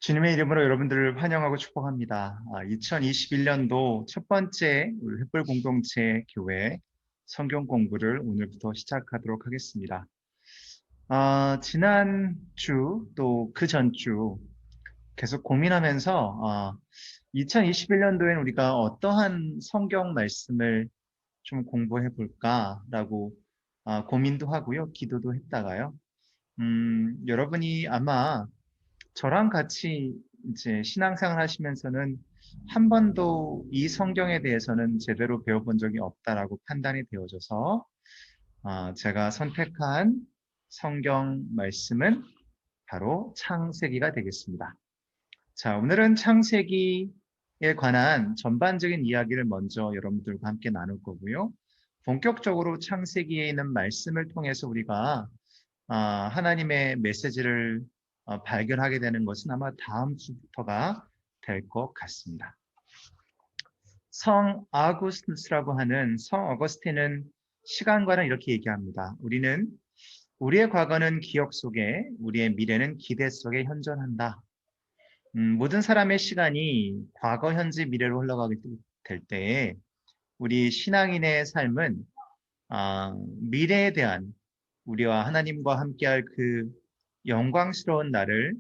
주님의 이름으로 여러분들을 환영하고 축복합니다. 2021년도 첫 번째 우리 횃불 공동체 교회 성경 공부를 오늘부터 시작하도록 하겠습니다. 지난 주 또 그 전주 계속 고민하면서 2021년도엔 우리가 어떠한 성경 말씀을 좀 공부해 볼까라고 고민도 하고요. 기도도 했다가요. 여러분이 아마 저랑 같이 이제 신앙생활 하시면서는 한 번도 이 성경에 대해서는 제대로 배워본 적이 없다라고 판단이 되어져서 제가 선택한 성경 말씀은 바로 창세기가 되겠습니다. 자, 오늘은 창세기에 관한 전반적인 이야기를 먼저 여러분들과 함께 나눌 거고요. 본격적으로 창세기에 있는 말씀을 통해서 우리가 하나님의 메시지를 발견하게 되는 것은 아마 다음 주부터가 될 것 같습니다. 성 아구스투스라고 하는 성 어거스틴은 시간과는 이렇게 얘기합니다. 우리의 과거는 기억 속에, 우리의 미래는 기대 속에 현존한다. 모든 사람의 시간이 과거, 현재, 미래로 흘러가게 될 때에 우리 신앙인의 삶은 미래에 대한 우리와 하나님과 함께할 그 영광스러운 날을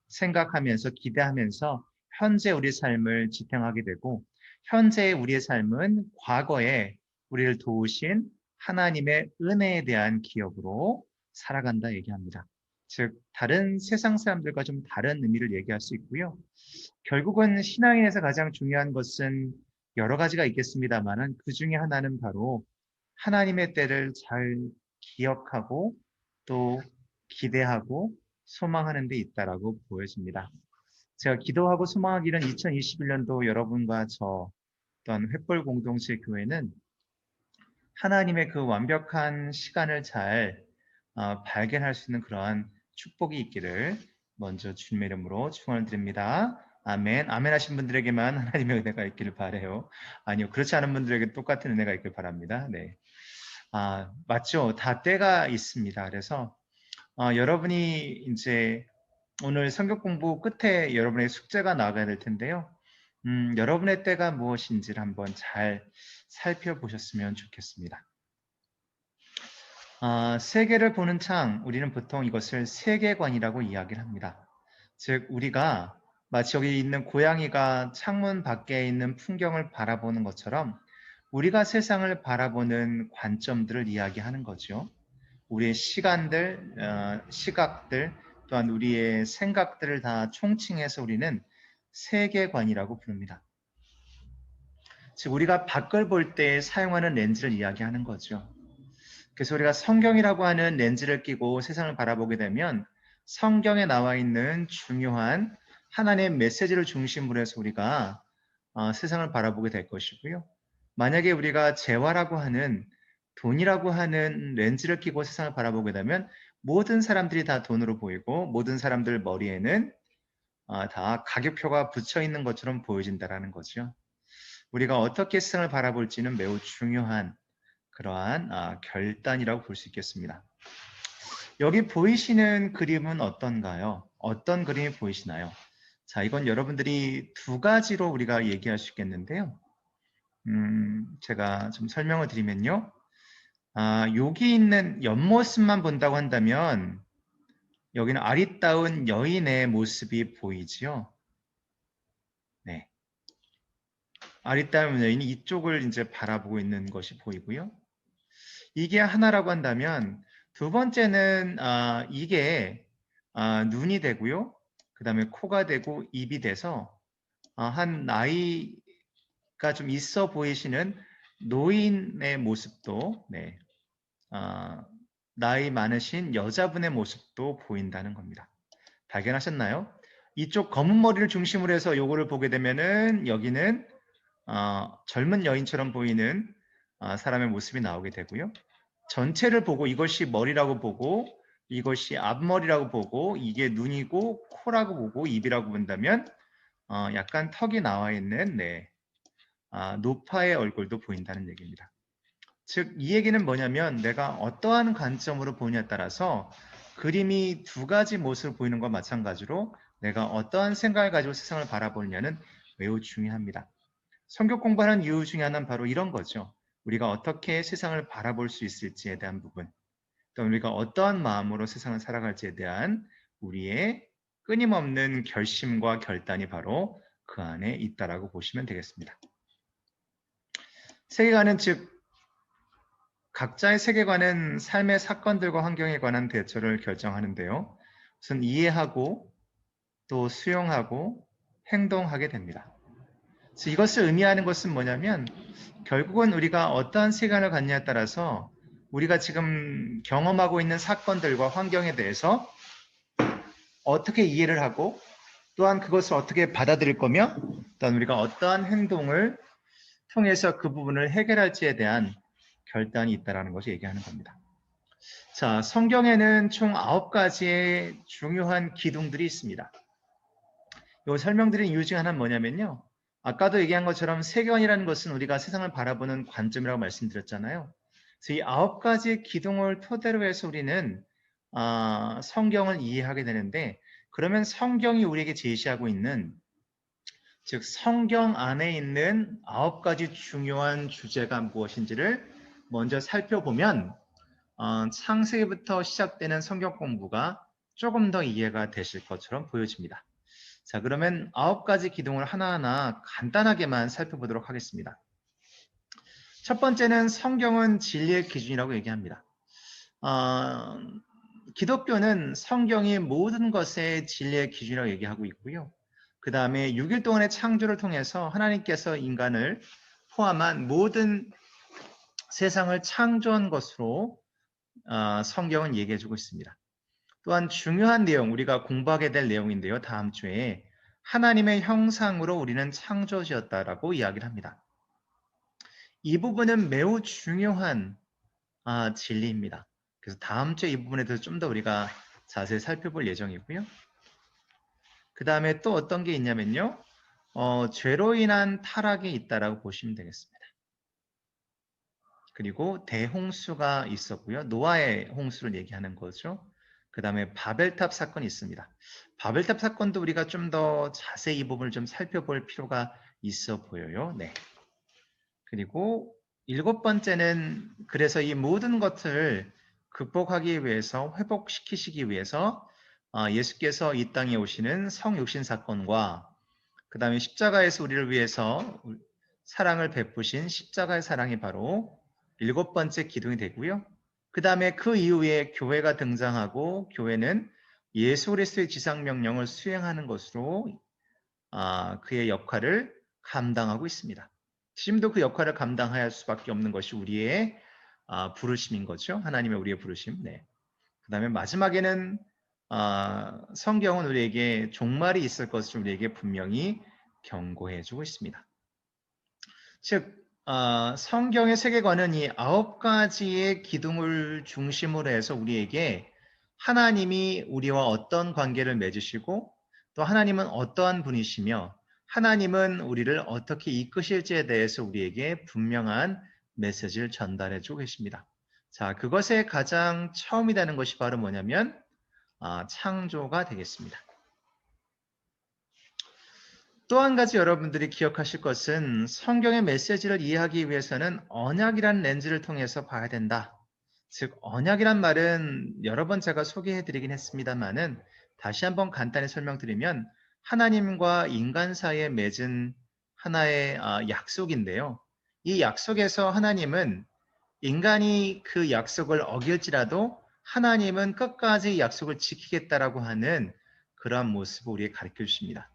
생각하면서 기대하면서 현재 우리 삶을 지탱하게 되고, 현재의 우리의 삶은 과거에 우리를 도우신 하나님의 은혜에 대한 기억으로 살아간다 얘기합니다. 즉 다른 세상 사람들과 좀 다른 의미를 얘기할 수 있고요. 결국은 신앙인에서 가장 중요한 것은 여러 가지가 있겠습니다만은 그 중에 하나는 바로 하나님의 때를 잘 기억하고 또 기대하고 소망하는 데 있다라고 보여집니다. 제가 기도하고 소망하기는 2021년도 여러분과 저 또한 횃불 공동체 교회는 하나님의 그 완벽한 시간을 잘 발견할 수 있는 그러한 축복이 있기를 먼저 주님의 이름으로 축원을 드립니다. 아멘. 아멘 하신 분들에게만 하나님의 은혜가 있기를 바라요. 아니요, 그렇지 않은 분들에게 똑같은 은혜가 있길 바랍니다. 네. 맞죠. 다 때가 있습니다. 그래서 여러분이 이제 오늘 성경 공부 끝에 여러분의 숙제가 나가야 될 텐데요. 여러분의 때가 무엇인지를 한번 잘 살펴보셨으면 좋겠습니다. 세계를 보는 창, 우리는 보통 이것을 세계관이라고 이야기를 합니다. 즉, 우리가 마치 여기 있는 고양이가 창문 밖에 있는 풍경을 바라보는 것처럼 우리가 세상을 바라보는 관점들을 이야기하는 거죠. 우리의 시각들, 또한 우리의 생각들을 다 총칭해서 우리는 세계관이라고 부릅니다. 즉, 우리가 밖을 볼 때 사용하는 렌즈를 이야기하는 거죠. 그래서 우리가 성경이라고 하는 렌즈를 끼고 세상을 바라보게 되면 성경에 나와 있는 중요한 하나님의 메시지를 중심으로 해서 우리가 세상을 바라보게 될 것이고요. 만약에 우리가 재화라고 하는 돈이라고 하는 렌즈를 끼고 세상을 바라보게 되면 모든 사람들이 다 돈으로 보이고 모든 사람들 머리에는 다 가격표가 붙여 있는 것처럼 보여진다라는 거죠. 우리가 어떻게 세상을 바라볼지는 매우 중요한 그러한 결단이라고 볼 수 있겠습니다. 여기 보이시는 그림은 어떤가요? 어떤 그림이 보이시나요? 자, 이건 여러분들이 두 가지로 우리가 얘기할 수 있겠는데요. 제가 좀 설명을 드리면요. 여기 있는 옆모습만 본다고 한다면 여기는 아리따운 여인의 모습이 보이지요. 네. 아리따운 여인이 이쪽을 이제 바라보고 있는 것이 보이고요. 이게 하나라고 한다면 두 번째는 이게 눈이 되고요. 그 다음에 코가 되고 입이 돼서 한 나이가 좀 있어 보이시는 노인의 모습도 네, 나이 많으신 여자분의 모습도 보인다는 겁니다. 발견하셨나요? 이쪽 검은 머리를 중심으로 해서 요거를 보게 되면은 여기는 젊은 여인처럼 보이는 사람의 모습이 나오게 되고요. 전체를 보고 이것이 머리라고 보고 이것이 앞머리라고 보고 이게 눈이고 코라고 보고 입이라고 본다면 약간 턱이 나와 있는 노파의 얼굴도 보인다는 얘기입니다. 즉 이 얘기는 뭐냐면 내가 어떠한 관점으로 보냐에 따라서 그림이 두 가지 모습을 보이는 것과 마찬가지로 내가 어떠한 생각을 가지고 세상을 바라보느냐는 매우 중요합니다. 성경 공부하는 이유 중에 하나는 바로 이런 거죠. 우리가 어떻게 세상을 바라볼 수 있을지에 대한 부분, 또 우리가 어떠한 마음으로 세상을 살아갈지에 대한 우리의 끊임없는 결심과 결단이 바로 그 안에 있다라고 보시면 되겠습니다. 세계관은 즉 각자의 세계관은 삶의 사건들과 환경에 관한 대처를 결정하는데요. 우선 이해하고 또 수용하고 행동하게 됩니다. 그래서 이것을 의미하는 것은 뭐냐면 결국은 우리가 어떠한 세계관을 갖냐에 따라서 우리가 지금 경험하고 있는 사건들과 환경에 대해서 어떻게 이해를 하고 또한 그것을 어떻게 받아들일 거며 또한 우리가 어떠한 행동을 통해서 그 부분을 해결할지에 대한 결단이 있다는 것을 얘기하는 겁니다. 자, 성경에는 총 9가지의 중요한 기둥들이 있습니다. 이 설명드린 이유 중 하나는 뭐냐면요. 아까도 얘기한 것처럼 세계관이라는 것은 우리가 세상을 바라보는 관점이라고 말씀드렸잖아요. 그래서 이 9가지 기둥을 토대로 해서 우리는 성경을 이해하게 되는데 그러면 성경이 우리에게 제시하고 있는 즉 성경 안에 있는 9가지 중요한 주제가 무엇인지를 먼저 살펴보면 창세기부터 시작되는 성경 공부가 조금 더 이해가 되실 것처럼 보여집니다. 자, 그러면 9가지 기둥을 하나하나 간단하게만 살펴보도록 하겠습니다. 첫 번째는 성경은 진리의 기준이라고 얘기합니다. 기독교는 성경이 모든 것의 진리의 기준이라고 얘기하고 있고요. 그 다음에 6일 동안의 창조를 통해서 하나님께서 인간을 포함한 모든 세상을 창조한 것으로 성경은 얘기해주고 있습니다. 또한 중요한 내용, 우리가 공부하게 될 내용인데요. 다음 주에 하나님의 형상으로 우리는 창조되었다라고 이야기를 합니다. 이 부분은 매우 중요한 진리입니다. 그래서 다음 주에 이 부분에 대해서 좀 더 우리가 자세히 살펴볼 예정이고요. 그 다음에 또 어떤 게 있냐면요. 죄로 인한 타락이 있다라고 보시면 되겠습니다. 그리고 대홍수가 있었고요. 노아의 홍수를 얘기하는 거죠. 그 다음에 바벨탑 사건이 있습니다. 바벨탑 사건도 우리가 좀 더 자세히 이 부분을 좀 살펴볼 필요가 있어 보여요. 네. 그리고 7번째는 그래서 이 모든 것을 극복하기 위해서 회복시키시기 위해서 예수께서 이 땅에 오시는 성육신 사건과 그 다음에 십자가에서 우리를 위해서 사랑을 베푸신 십자가의 사랑이 바로 7번째 기둥이 되고요. 그 다음에 그 이후에 교회가 등장하고 교회는 예수 그리스도의 지상명령을 수행하는 것으로 그의 역할을 감당하고 있습니다. 지금도 그 역할을 감당해야 할 수밖에 없는 것이 우리의 부르심인 거죠. 하나님의 우리의 부르심. 네. 그 다음에 마지막에는 성경은 우리에게 종말이 있을 것을 우리에게 분명히 경고해 주고 있습니다. 즉 성경의 세계관은 이 9가지의 기둥을 중심으로 해서 우리에게 하나님이 우리와 어떤 관계를 맺으시고 또 하나님은 어떠한 분이시며 하나님은 우리를 어떻게 이끄실지에 대해서 우리에게 분명한 메시지를 전달해 주고 계십니다. 자, 그것의 가장 처음이 되는 것이 바로 뭐냐면 창조가 되겠습니다. 또 한 가지 여러분들이 기억하실 것은 성경의 메시지를 이해하기 위해서는 언약이라는 렌즈를 통해서 봐야 된다. 즉 언약이란 말은 여러 번 제가 소개해 드리긴 했습니다만은 다시 한번 간단히 설명드리면 하나님과 인간 사이에 맺은 하나의 약속인데요. 이 약속에서 하나님은 인간이 그 약속을 어길지라도 하나님은 끝까지 약속을 지키겠다라고 하는 그러한 모습을 우리에게 가르쳐 주십니다.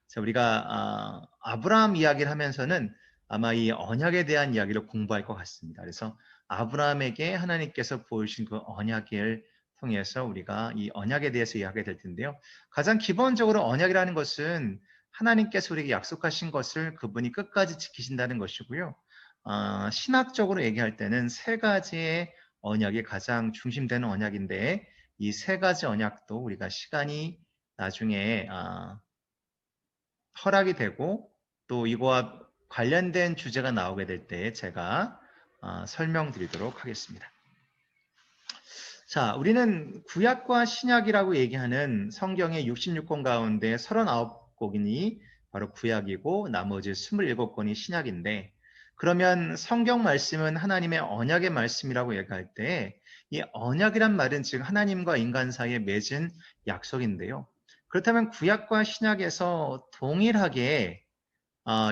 자, 우리가 아브라함 이야기를 하면서는 아마 이 언약에 대한 이야기를 공부할 것 같습니다. 그래서 아브라함에게 하나님께서 보여주신 그 언약을 통해서 우리가 이 언약에 대해서 이야기하게 될 텐데요. 가장 기본적으로 언약이라는 것은 하나님께서 우리에게 약속하신 것을 그분이 끝까지 지키신다는 것이고요. 신학적으로 얘기할 때는 3가지의 언약이 가장 중심되는 언약인데 이 3가지 언약도 우리가 시간이 나중에 허락이 되고 또 이거와 관련된 주제가 나오게 될 때 제가 설명드리도록 하겠습니다. 자, 우리는 구약과 신약이라고 얘기하는 성경의 66권 가운데 39권이 바로 구약이고 나머지 27권이 신약인데, 그러면 성경 말씀은 하나님의 언약의 말씀이라고 얘기할 때 이 언약이란 말은 즉 하나님과 인간 사이에 맺은 약속인데요. 그렇다면 구약과 신약에서 동일하게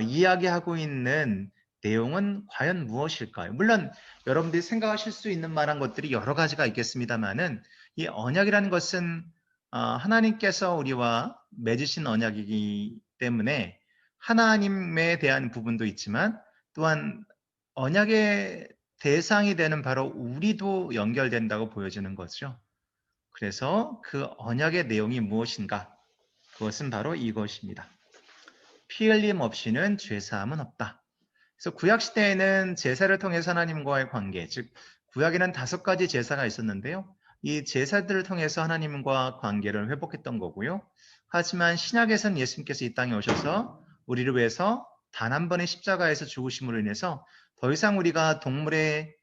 이야기하고 있는 내용은 과연 무엇일까요? 물론 여러분들이 생각하실 수 있는 만한 것들이 여러 가지가 있겠습니다만은 이 언약이라는 것은 하나님께서 우리와 맺으신 언약이기 때문에 하나님에 대한 부분도 있지만 또한 언약의 대상이 되는 바로 우리도 연결된다고 보여지는 거죠. 그래서 그 언약의 내용이 무엇인가? 그것은 바로 이것입니다. 피 흘림 없이는 죄사함은 없다. 그래서 구약 시대에는 제사를 통해서 하나님과의 관계, 즉 구약에는 5가지 제사가 있었는데요. 이 제사들을 통해서 하나님과 관계를 회복했던 거고요. 하지만 신약에서는 예수님께서 이 땅에 오셔서 우리를 위해서 단 한 번의 십자가에서 죽으심으로 인해서 더 이상 우리가 동물을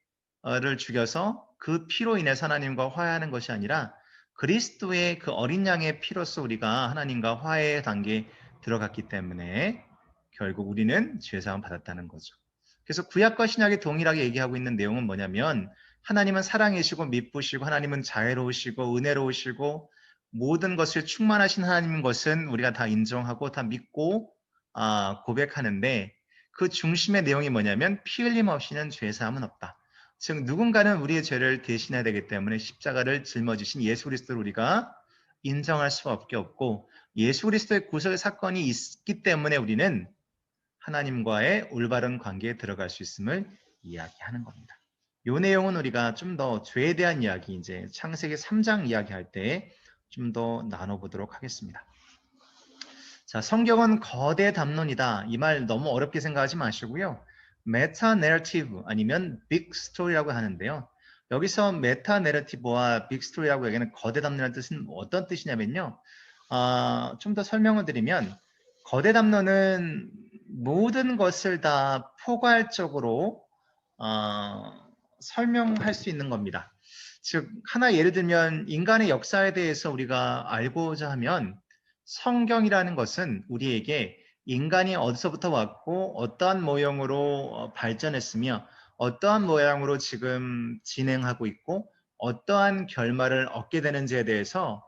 죽여서 그 피로 인해서 하나님과 화해하는 것이 아니라 그리스도의 그 어린 양의 피로서 우리가 하나님과 화해의 단계에 들어갔기 때문에 결국 우리는 죄사함 받았다는 거죠. 그래서 구약과 신약이 동일하게 얘기하고 있는 내용은 뭐냐면 하나님은 사랑이시고 미쁘시고 하나님은 자애로우시고 은혜로우시고 모든 것을 충만하신 하나님인 것은 우리가 다 인정하고 다 믿고 고백하는데 그 중심의 내용이 뭐냐면 피 흘림 없이는 죄사함은 없다. 즉 누군가는 우리의 죄를 대신해야 되기 때문에 십자가를 짊어지신 예수 그리스도를 우리가 인정할 수밖에 없고 예수 그리스도의 구속의 사건이 있기 때문에 우리는 하나님과의 올바른 관계에 들어갈 수 있음을 이야기하는 겁니다. 이 내용은 우리가 좀 더 죄에 대한 이야기, 이제 창세기 3장 이야기할 때 좀 더 나눠보도록 하겠습니다. 자, 성경은 거대 담론이다. 이 말 너무 어렵게 생각하지 마시고요. 메타 내러티브 아니면 빅 스토리라고 하는데요. 여기서 메타 내러티브와 빅 스토리라고 얘기하는 거대 담론이라는 뜻은 어떤 뜻이냐면요. 좀 더 설명을 드리면 거대 담론은 모든 것을 다 포괄적으로 설명할 수 있는 겁니다. 즉 하나 예를 들면 인간의 역사에 대해서 우리가 알고자 하면 성경이라는 것은 우리에게 인간이 어디서부터 왔고 어떠한 모형으로 발전했으며 어떠한 모양으로 지금 진행하고 있고 어떠한 결말을 얻게 되는지에 대해서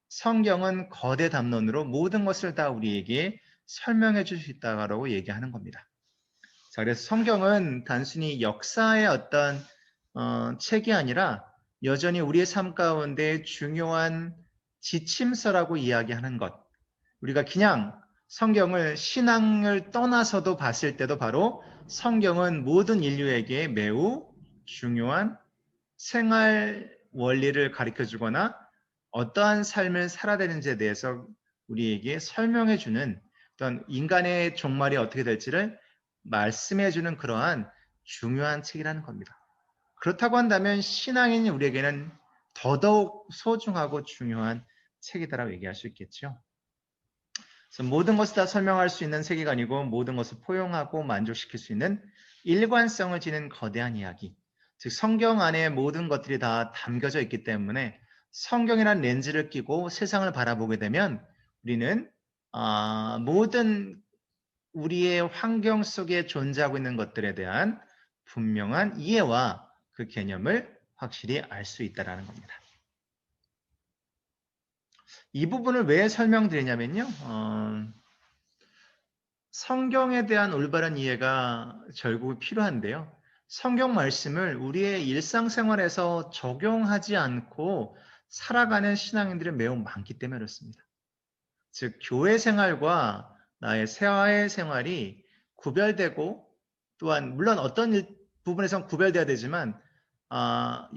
성경은 거대 담론으로 모든 것을 다 우리에게 설명해 줄 수 있다고 얘기하는 겁니다. 자, 그래서 성경은 단순히 역사의 어떤 책이 아니라 여전히 우리의 삶 가운데 중요한 지침서라고 이야기하는 것. 우리가 그냥 성경을 신앙을 떠나서도 봤을 때도 바로 성경은 모든 인류에게 매우 중요한 생활 원리를 가르쳐 주거나 어떠한 삶을 살아야 되는지에 대해서 우리에게 설명해 주는 어떤 인간의 종말이 어떻게 될지를 말씀해 주는 그러한 중요한 책이라는 겁니다. 그렇다고 한다면 신앙인 우리에게는 더더욱 소중하고 중요한 책이다라고 얘기할 수 있겠죠. 그래서 모든 것을 다 설명할 수 있는 세계관이고 모든 것을 포용하고 만족시킬 수 있는 일관성을 지닌 거대한 이야기. 즉 성경 안에 모든 것들이 다 담겨져 있기 때문에 성경이란 렌즈를 끼고 세상을 바라보게 되면 우리는 모든 우리의 환경 속에 존재하고 있는 것들에 대한 분명한 이해와 그 개념을 확실히 알 수 있다는 겁니다. 이 부분을 왜 설명드리냐면요. 성경에 대한 올바른 이해가 결국 필요한데요. 성경 말씀을 우리의 일상생활에서 적용하지 않고 살아가는 신앙인들이 매우 많기 때문에 그렇습니다. 즉 교회 생활과 나의 사회 생활이 구별되고 또한 물론 어떤 부분에선 구별돼야 되지만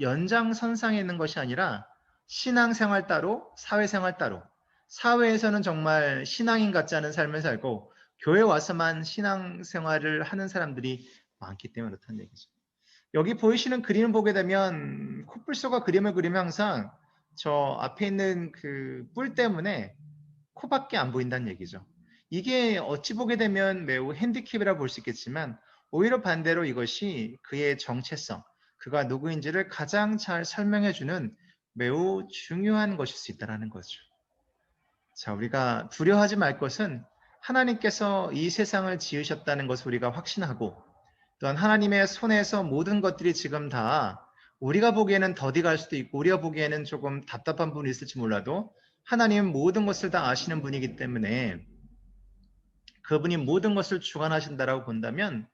연장선상에 있는 것이 아니라 신앙생활 따로 사회생활 따로 사회에서는 정말 신앙인 같지 않은 삶을 살고 교회 와서만 신앙생활을 하는 사람들이 많기 때문에 그렇다는 얘기죠. 여기 보이시는 그림을 보게 되면 코뿔소가 그림을 그리면 항상 저 앞에 있는 그 뿔 때문에 코밖에 안 보인다는 얘기죠. 이게 어찌 보게 되면 매우 핸디캡이라 볼 수 있겠지만 오히려 반대로 이것이 그의 정체성, 그가 누구인지를 가장 잘 설명해주는 매우 중요한 것일 수 있다는 거죠. 자, 우리가 두려워하지 말 것은 하나님께서 이 세상을 지으셨다는 것을 우리가 확신하고, 또한 하나님의 손에서 모든 것들이 지금 다 우리가 보기에는 더디 갈 수도 있고 우리가 보기에는 조금 답답한 부분이 있을지 몰라도 하나님은 모든 것을 다 아시는 분이기 때문에 그분이 모든 것을 주관하신다라고 본다면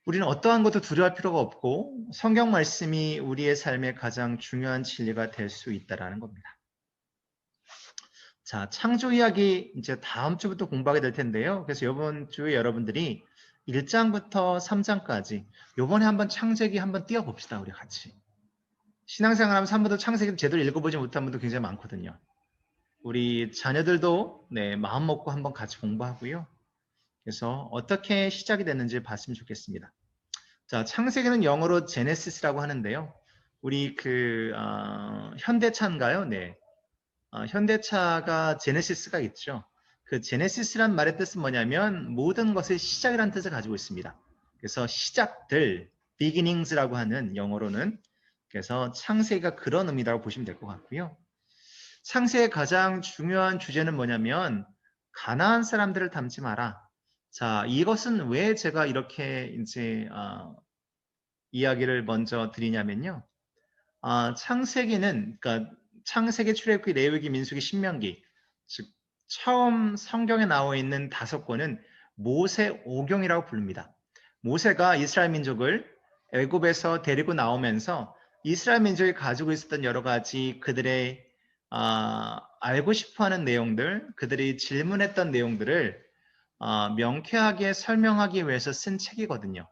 우리는 어떠한 것도 두려워할 필요가 없고 성경 말씀이 우리의 삶의 가장 중요한 진리가 될 수 있다는 겁니다. 자, 창조 이야기 이제 다음 주부터 공부하게 될 텐데요. 그래서 이번 주에 여러분들이 1장부터 3장까지 요번에 한번 창세기 한번 띄워봅시다. 우리 같이. 신앙생활 하면서 한 번도 창세기 제대로 읽어보지 못한 분도 굉장히 많거든요. 우리 자녀들도 마음 먹고 한번 같이 공부하고요. 그래서 어떻게 시작이 됐는지 봤으면 좋겠습니다. 자, 창세기는 영어로 제네시스라고 하는데요. 우리 현대차인가요? 네. 현대차가 제네시스가 있죠. 그 제네시스란 말의 뜻은 뭐냐면 모든 것의 시작이라는 뜻을 가지고 있습니다. 그래서 시작들, beginnings라고 하는 영어로는, 그래서 창세기가 그런 의미라고 보시면 될 것 같고요. 창세의 가장 중요한 주제는 뭐냐면 가나안 사람들을 닮지 마라. 자, 이것은 왜 제가 이렇게 이제 이야기를 먼저 드리냐면요. 창세기는, 그러니까 창세기, 출애굽기, 레위기, 민수기, 신명기, 즉 처음 성경에 나와 있는 5권은 모세 오경이라고 부릅니다. 모세가 이스라엘 민족을 애굽에서 데리고 나오면서 이스라엘 민족이 가지고 있었던 여러 가지 그들의 알고 싶어하는 내용들, 그들이 질문했던 내용들을 명쾌하게 설명하기 위해서 쓴 책이거든요.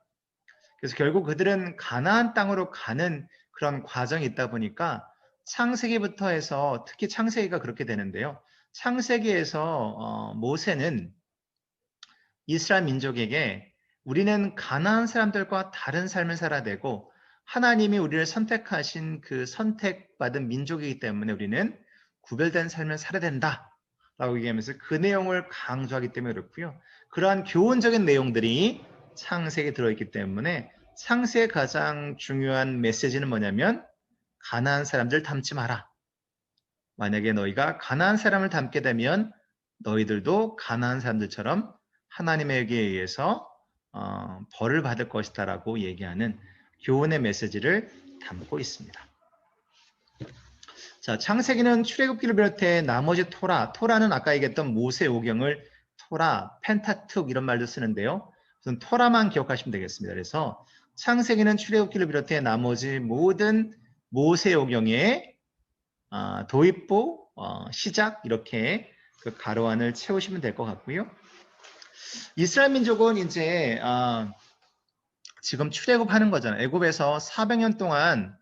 그래서 결국 그들은 가나안 땅으로 가는 그런 과정이 있다 보니까 창세기부터 해서, 특히 창세기가 그렇게 되는데요. 창세기에서 모세는 이스라엘 민족에게 우리는 가나안 사람들과 다른 삶을 살아야 되고 하나님이 우리를 선택하신 그 선택받은 민족이기 때문에 우리는 구별된 삶을 살아야 된다 라고 얘기하면서 그 내용을 강조하기 때문에 그렇고요. 그러한 교훈적인 내용들이 창세기에 들어있기 때문에 창세의 가장 중요한 메시지는 뭐냐면 가나안 사람들 닮지 마라. 만약에 너희가 가나안 사람을 닮게 되면 너희들도 가나안 사람들처럼 하나님에게 의해서 벌을 받을 것이다 라고 얘기하는 교훈의 메시지를 담고 있습니다. 자, 창세기는 출애굽기를 비롯해 나머지 토라는 아까 얘기했던 모세오경을 토라, 펜타툭 이런 말도 쓰는데요. 우선 토라만 기억하시면 되겠습니다. 그래서 창세기는 출애굽기를 비롯해 나머지 모든 모세오경의 도입부, 시작 이렇게 그 가로 안을 채우시면 될 것 같고요. 이스라엘 민족은 이제 지금 출애굽하는 거잖아요. 애굽에서 400년 동안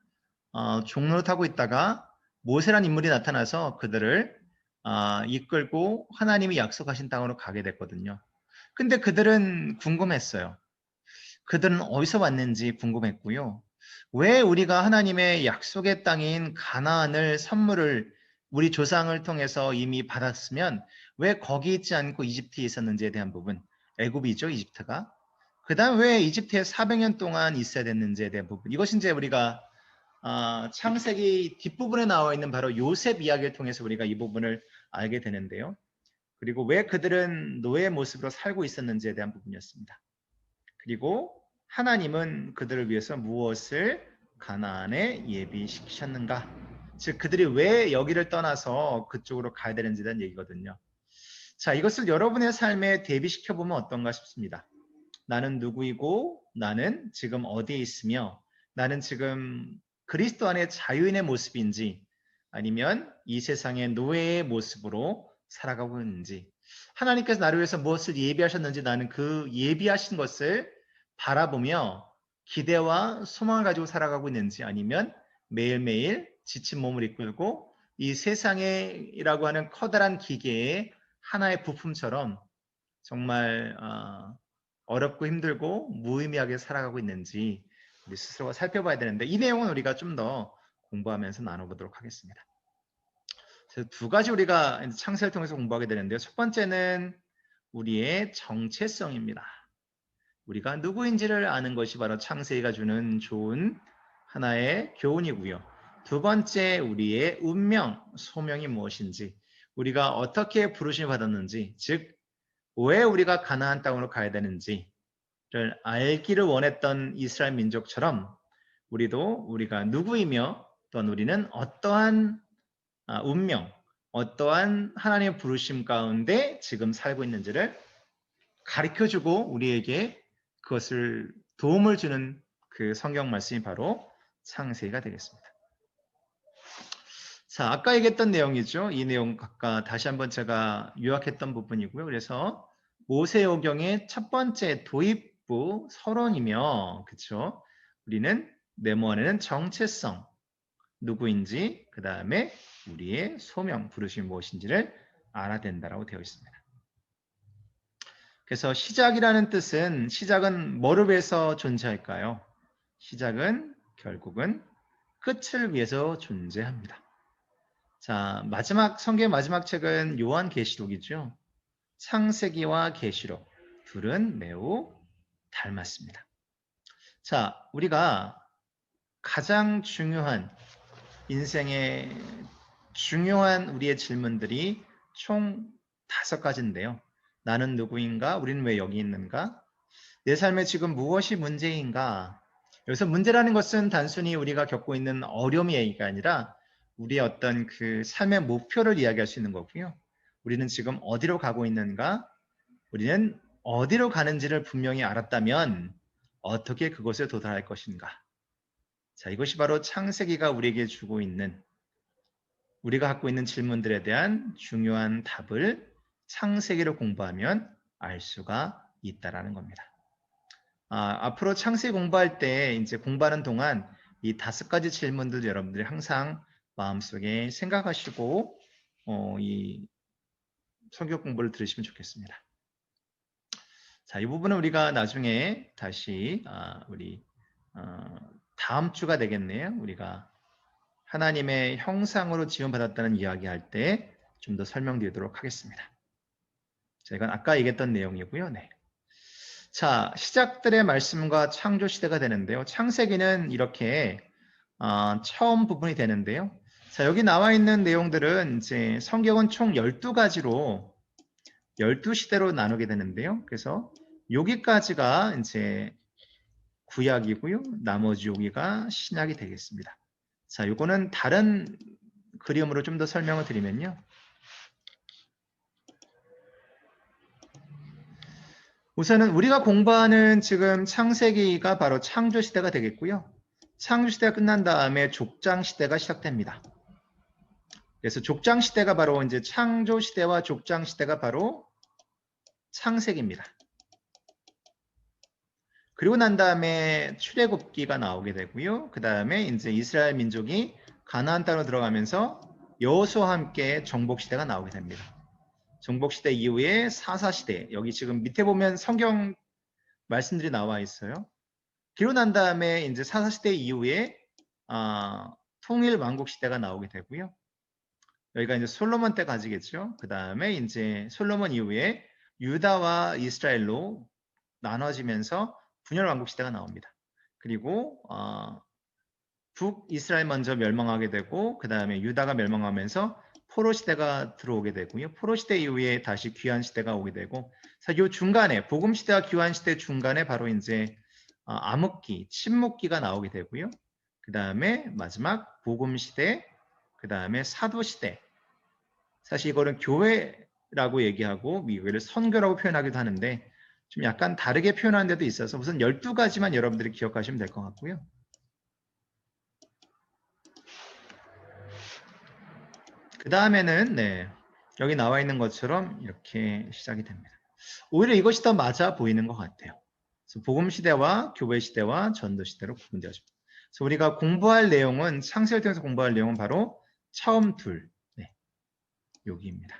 종노릇하고 있다가 모세란 인물이 나타나서 그들을 이끌고 하나님이 약속하신 땅으로 가게 됐거든요. 근데 그들은 궁금했어요. 그들은 어디서 왔는지 궁금했고요. 왜 우리가 하나님의 약속의 땅인 가나안을 선물을 우리 조상을 통해서 이미 받았으면 왜 거기 있지 않고 이집트에 있었는지에 대한 부분, 애굽이죠, 이집트가. 그 다음 왜 이집트에 400년 동안 있어야 됐는지에 대한 부분, 이것이 이제 우리가 창세기 뒷부분에 나와 있는 바로 요셉 이야기를 통해서 우리가 이 부분을 알게 되는데요. 그리고 왜 그들은 노예의 모습으로 살고 있었는지에 대한 부분이었습니다. 그리고 하나님은 그들을 위해서 무엇을 가나안에 예비시키셨는가? 즉 그들이 왜 여기를 떠나서 그쪽으로 가야 되는지에 대한 얘기거든요. 자, 이것을 여러분의 삶에 대비시켜 보면 어떤가 싶습니다. 나는 누구이고 나는 지금 어디에 있으며 나는 지금 그리스도 안에 자유인의 모습인지 아니면 이 세상의 노예의 모습으로 살아가고 있는지, 하나님께서 나를 위해서 무엇을 예비하셨는지 나는 그 예비하신 것을 바라보며 기대와 소망을 가지고 살아가고 있는지, 아니면 매일매일 지친 몸을 이끌고 이 세상이라고 하는 커다란 기계의 하나의 부품처럼 정말 어렵고 힘들고 무의미하게 살아가고 있는지 우리 스스로가 살펴봐야 되는데, 이 내용은 우리가 좀 더 공부하면서 나눠보도록 하겠습니다. 그래서 두 가지 우리가 창세를 통해서 공부하게 되는데요. 첫 번째는 우리의 정체성입니다. 우리가 누구인지를 아는 것이 바로 창세기가 주는 좋은 하나의 교훈이고요. 두 번째, 우리의 운명, 소명이 무엇인지, 우리가 어떻게 부르심을 받았는지, 즉 왜 우리가 가나안 땅으로 가야 되는지를 알기를 원했던 이스라엘 민족처럼 우리도 우리가 누구이며 또한 우리는 어떠한 운명, 어떠한 하나님의 부르심 가운데 지금 살고 있는지를 가르쳐주고 우리에게 그것을 도움을 주는 그 성경 말씀이 바로 창세기가 되겠습니다. 자, 아까 얘기했던 내용이죠. 이 내용 아까 다시 한번 제가 요약했던 부분이고요. 그래서 모세오경의 첫 번째 도입부 서론이며, 그렇죠? 우리는 네모 안에는 정체성, 누구인지, 그 다음에 우리의 소명, 부르심이 무엇인지를 알아야 된다라고 되어 있습니다. 그래서 시작이라는 뜻은, 시작은 뭐를 위해서 존재할까요? 시작은 결국은 끝을 위해서 존재합니다. 자, 성경의 마지막 책은 요한계시록이죠. 창세기와 계시록 둘은 매우 닮았습니다. 자, 우리가 가장 중요한 인생의 중요한 우리의 질문들이 총 5가지인데요. 나는 누구인가? 우리는 왜 여기 있는가? 내 삶에 지금 무엇이 문제인가? 여기서 문제라는 것은 단순히 우리가 겪고 있는 어려움이 얘기가 아니라 우리의 어떤 그 삶의 목표를 이야기할 수 있는 거고요. 우리는 지금 어디로 가고 있는가? 우리는 어디로 가는지를 분명히 알았다면 어떻게 그곳에 도달할 것인가? 자, 이것이 바로 창세기가 우리에게 주고 있는, 우리가 갖고 있는 질문들에 대한 중요한 답을 창세기를 공부하면 알 수가 있다라는 겁니다. 앞으로 창세기 공부할 때 이제 공부하는 동안 이 5가지 질문들 여러분들이 항상 마음속에 생각하시고 이 성경 공부를 들으시면 좋겠습니다. 자, 이 부분은 우리가 나중에 다시 우리 다음 주가 되겠네요. 우리가 하나님의 형상으로 지음받았다는 이야기할 때 좀 더 설명드리도록 하겠습니다. 자, 이건 아까 얘기했던 내용이고요. 네. 자, 시작들의 말씀과 창조 시대가 되는데요. 창세기는 이렇게 처음 부분이 되는데요. 자, 여기 나와 있는 내용들은 이제 성경은 총 12가지로 12시대로 나누게 되는데요. 그래서 여기까지가 이제 구약이고요. 나머지 여기가 신약이 되겠습니다. 자, 이거는 다른 그림으로 좀 더 설명을 드리면요. 우선은 우리가 공부하는 지금 창세기가 바로 창조 시대가 되겠고요. 창조 시대가 끝난 다음에 족장 시대가 시작됩니다. 그래서 족장 시대가 바로 이제 창조 시대와 족장 시대가 바로 창세기입니다. 그리고 난 다음에 출애굽기가 나오게 되고요. 그 다음에 이제 이스라엘 민족이 가나안 땅으로 들어가면서 여호수아와 함께 정복 시대가 나오게 됩니다. 정복 시대 이후에 사사 시대, 여기 지금 밑에 보면 성경 말씀들이 나와 있어요. 그리고 난 다음에 이제 사사 시대 이후에 통일 왕국 시대가 나오게 되고요. 여기가 이제 솔로몬 때 가지겠죠. 그 다음에 이제 솔로몬 이후에 유다와 이스라엘로 나눠지면서 분열 왕국 시대가 나옵니다. 그리고 북이스라엘 먼저 멸망하게 되고 그 다음에 유다가 멸망하면서 포로 시대가 들어오게 되고요. 포로 시대 이후에 다시 귀환 시대가 오게 되고, 그래서 이 중간에 복음 시대와 귀환 시대 중간에 바로 이제 암흑기, 침묵기가 나오게 되고요. 그 다음에 마지막 복음 시대, 그 다음에 사도 시대. 사실 이거는 교회라고 얘기하고 미교회를 선교라고 표현하기도 하는데 좀 약간 다르게 표현하는 데도 있어서 우선 12가지만 여러분들이 기억하시면 될 것 같고요. 그 다음에는 여기 나와 있는 것처럼 이렇게 시작이 됩니다. 오히려 이것이 더 맞아 보이는 것 같아요. 그래서 복음 시대와 교회 시대와 전도 시대로 구분되어집니다. 그래서 우리가 공부할 내용은 창세기를 통해서 공부할 내용은 바로 처음 둘 여기입니다.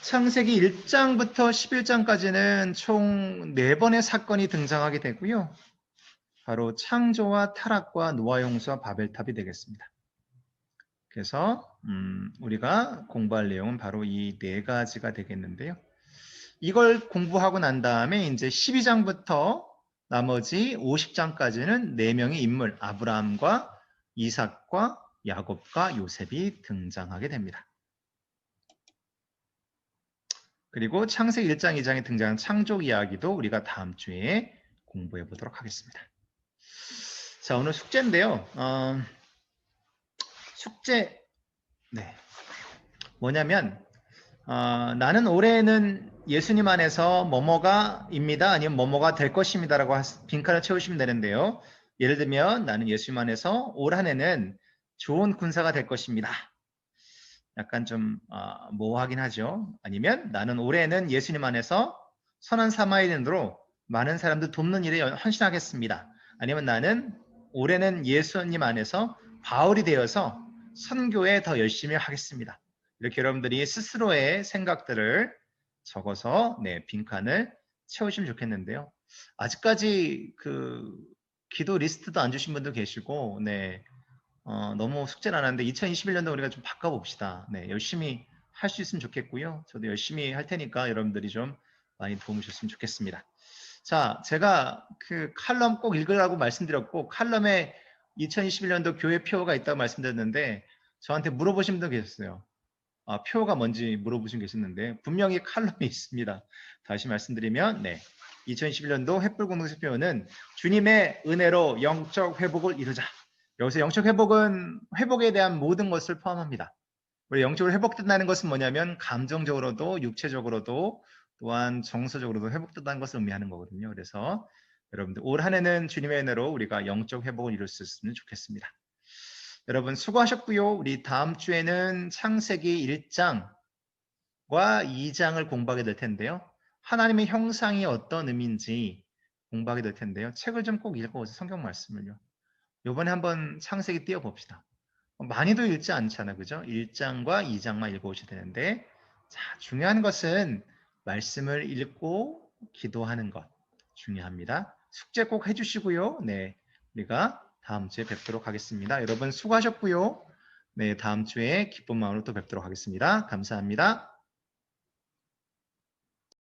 창세기 1장부터 11장까지는 총 4번의 사건이 등장하게 되고요. 바로 창조와 타락과 노아 홍수와 바벨탑이 되겠습니다. 그래서 우리가 공부할 내용은 바로 이 네 가지가 되겠는데요. 이걸 공부하고 난 다음에 이제 12장부터 나머지 50장까지는 4명의 인물, 아브라함과 이삭과 야곱과 요셉이 등장하게 됩니다. 그리고 창세기 1장, 2장에 등장한 창조 이야기도 우리가 다음 주에 공부해 보도록 하겠습니다. 자, 오늘 숙제인데요. 숙제, 네. 뭐냐면, 나는 올해는 예수님 안에서 뭐뭐가입니다. 아니면 뭐뭐가 될 것입니다. 라고 빈칸을 채우시면 되는데요. 예를 들면, 나는 예수님 안에서 올 한 해는 좋은 군사가 될 것입니다. 약간 좀 모호하긴 하죠. 아니면 나는 올해는 예수님 안에서 선한 사마리아인으로 많은 사람들 돕는 일에 헌신하겠습니다. 아니면 나는 올해는 예수님 안에서 바울이 되어서 선교에 더 열심히 하겠습니다. 이렇게 여러분들이 스스로의 생각들을 적어서 빈칸을 채우시면 좋겠는데요. 아직까지 그 기도 리스트도 안 주신 분도 계시고, 너무 숙제를 안 하는데 2021년도 우리가 좀 바꿔봅시다. 열심히 할 수 있으면 좋겠고요. 저도 열심히 할 테니까 여러분들이 좀 많이 도움을 주셨으면 좋겠습니다. 자, 제가 그 칼럼 꼭 읽으라고 말씀드렸고, 칼럼에 2021년도 교회 표가 있다고 말씀드렸는데 저한테 물어보신 분도 계셨어요. 표가 뭔지 물어보신 분 계셨는데 분명히 칼럼이 있습니다. 다시 말씀드리면 2021년도 횃불 공동체 표는 주님의 은혜로 영적 회복을 이루자. 여기서 영적 회복은 회복에 대한 모든 것을 포함합니다. 우리 영적으로 회복된다는 것은 뭐냐면 감정적으로도 육체적으로도 또한 정서적으로도 회복된다는 것을 의미하는 거거든요. 그래서 여러분들 올 한 해는 주님의 은혜로 우리가 영적 회복을 이룰 수 있으면 좋겠습니다. 여러분 수고하셨고요. 우리 다음 주에는 창세기 1장과 2장을 공부하게 될 텐데요. 하나님의 형상이 어떤 의미인지 공부하게 될 텐데요. 책을 좀 꼭 읽어보세요. 성경 말씀을요. 요번에 한번 창세기 띄워봅시다. 많이도 읽지 않잖아, 그죠? 1장과 2장만 읽어오셔야 되는데, 자, 중요한 것은 말씀을 읽고 기도하는 것 중요합니다. 숙제 꼭 해주시고요. 우리가 다음 주에 뵙도록 하겠습니다. 여러분 수고하셨고요. 다음 주에 기쁜 마음으로 또 뵙도록 하겠습니다. 감사합니다.